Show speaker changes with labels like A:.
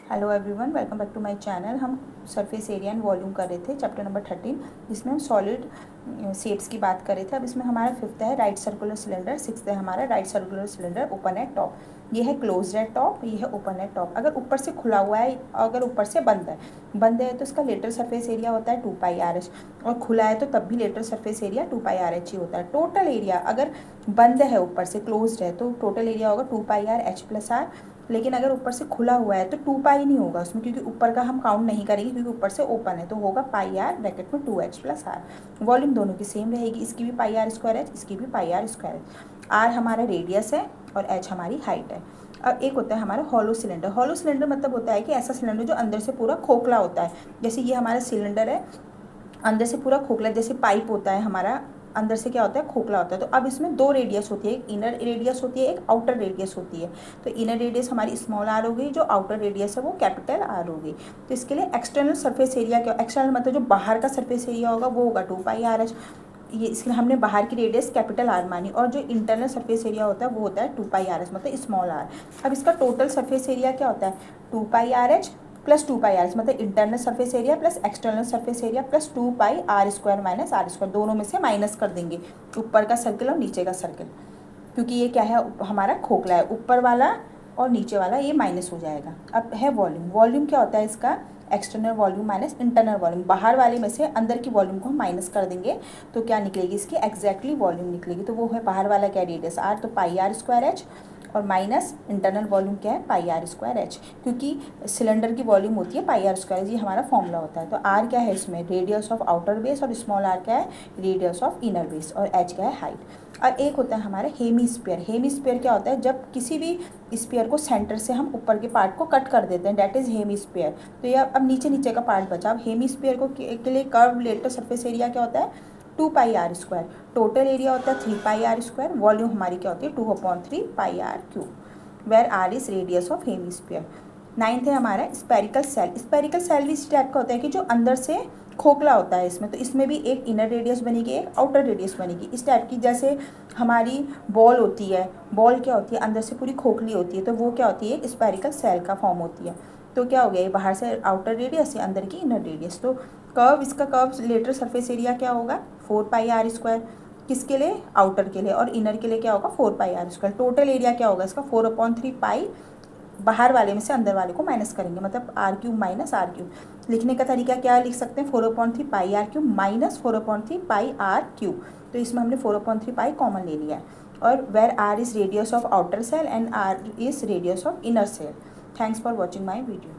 A: Hello everyone, welcome back to my channel. हम surface area and volume कर रहे थे चैप्टर नंबर 13, जिसमें हम सॉलिड शेप्स की बात कर रहे थे। अब इसमें हमारा फिफ्थ है राइट सर्कुलर सिलेंडर, सिक्स्थ है हमारा right circular cylinder open at top. ये है क्लोज एट टॉप, ये है ओपन एट टॉप। अगर ऊपर से खुला हुआ है, अगर ऊपर से बंद है तो इसका लेटरल सरफेस एरिया होता है 2πRH, और खुला है तो तब भी लेटरल सरफेस एरिया 2πRH ही होता है। टोटल एरिया अगर बंद है, ऊपर से क्लोज्ड है, तो टोटल एरिया होगा 2πRH+R। लेकिन अगर ऊपर से खुला हुआ है तो 2π नहीं होगा उसमें, क्योंकि ऊपर का हम काउंट नहीं करेंगे, क्योंकि ऊपर से ओपन है, तो होगा πR ब्रैकेट में 2H+R। वॉल्यूम दोनों की सेम रहेगी, इसकी भी πR²H, इसकी भी πR²H। R हमारा रेडियस है और H हमारी हाइट है। अब एक होता है हमारा हॉलो सिलेंडर। हॉलो सिलेंडर मतलब होता है कि ऐसा सिलेंडर जो अंदर से पूरा खोखला होता है। जैसे ये हमारा सिलेंडर है, अंदर से पूरा खोखला, जैसे पाइप होता है हमारा, अंदर से क्या होता है, खोखला होता है। तो अब इसमें दो रेडियस होती है, एक इनर रेडियस होती है, एक आउटर रेडियस होती है। तो इनर रेडियस हमारी स्मॉल आर हो गई, जो आउटर रेडियस है वो कैपिटल आर हो गई। तो इसके लिए एक्सटर्नल सरफेस एरिया क्या, एक्सटर्नल मतलब जो बाहर का सरफेस एरिया होगा वो होगा 2πRH। ये इसलिए हमने बाहर की रेडियस कैपिटल आर मानी, और जो इंटरनल सरफेस एरिया होता है वो होता है 2πRH मतलब स्मॉल आर। अब इसका टोटल सरफेस एरिया क्या होता है, 2πRH प्लस 2πRH मतलब internal surface area plus external surface area plus 2πR² minus R², दोनों में से माइनस कर देंगे ऊपर का सर्कल और नीचे का सर्कल, क्योंकि ये क्या है, हमारा खोखला है, ऊपर वाला और नीचे वाला ये माइनस हो जाएगा। अब है वॉल्यूम। वॉल्यूम क्या होता है इसका, external volume minus internal volume. बाहर वाले में से अंदर की वॉल्यूम को हम माइनस कर देंगे तो क्या निकलेगी, इसकी एग्जैक्टली वॉल्यूम निकलेगी। तो वो है बाहर वाला क्या, रेडियस R, तो πR²H, और माइनस इंटरनल वॉल्यूम क्या है, πR²H, क्योंकि सिलेंडर की वॉल्यूम होती है πR², ये हमारा फॉर्मूला होता है। तो R क्या है इसमें, रेडियस ऑफ आउटर बेस, और स्मॉल r क्या है, रेडियस ऑफ इनर बेस, और H क्या है, हाइट। और एक होता है हमारा हेमीस्फीयर। हेमीस्फीयर क्या होता है, जब किसी भी स्फीयर को सेंटर से हम ऊपर के पार्ट को कट कर देते हैं, दैट इज हेमीस्फीयर। तो ये अब नीचे नीचे का पार्ट बचा। अब हेमीस्फीयर को के लिए कर्व लेटर सरफेस एरिया क्या होता है, 2πR²। टोटल एरिया होता है 3πR²। वॉल्यूम हमारी क्या होती है, 2/3πR3, where R is radius of hemisphere. Ninth है हमारा स्पेरिकल सेल। स्पेरिकल सेल भी इस टाइप का होता है कि जो अंदर से खोखला होता है इसमें, तो इसमें भी एक इनर रेडियस बनेगी, एक आउटर रेडियस बनेगी इस टाइप की। जैसे हमारी बॉल होती है, बॉल क्या होती है, अंदर से पूरी खोखली होती है, तो वो क्या होती है, एक स्पेरिकल सेल का फॉर्म होती है। तो क्या हो गया, ये बाहर से आउटर रेडियस या अंदर की इनर रेडियस। तो कर्व, इसका कर्व लेटर सरफेस एरिया क्या होगा, 4πR²। किसके लिए, आउटर के लिए, और इनर के लिए क्या होगा, 4πR²। टोटल एरिया क्या होगा इसका, 4/3π, बाहर वाले में से अंदर वाले को माइनस करेंगे, मतलब R³ माइनस R³। लिखने का तरीका क्या लिख सकते हैं, 4/3πR³ माइनस 4/3πR³। तो इसमें हमने 4/3π कॉमन ले लिया है। और where R is radius of outer shell and R is radius of inner shell. Thanks for watching my video.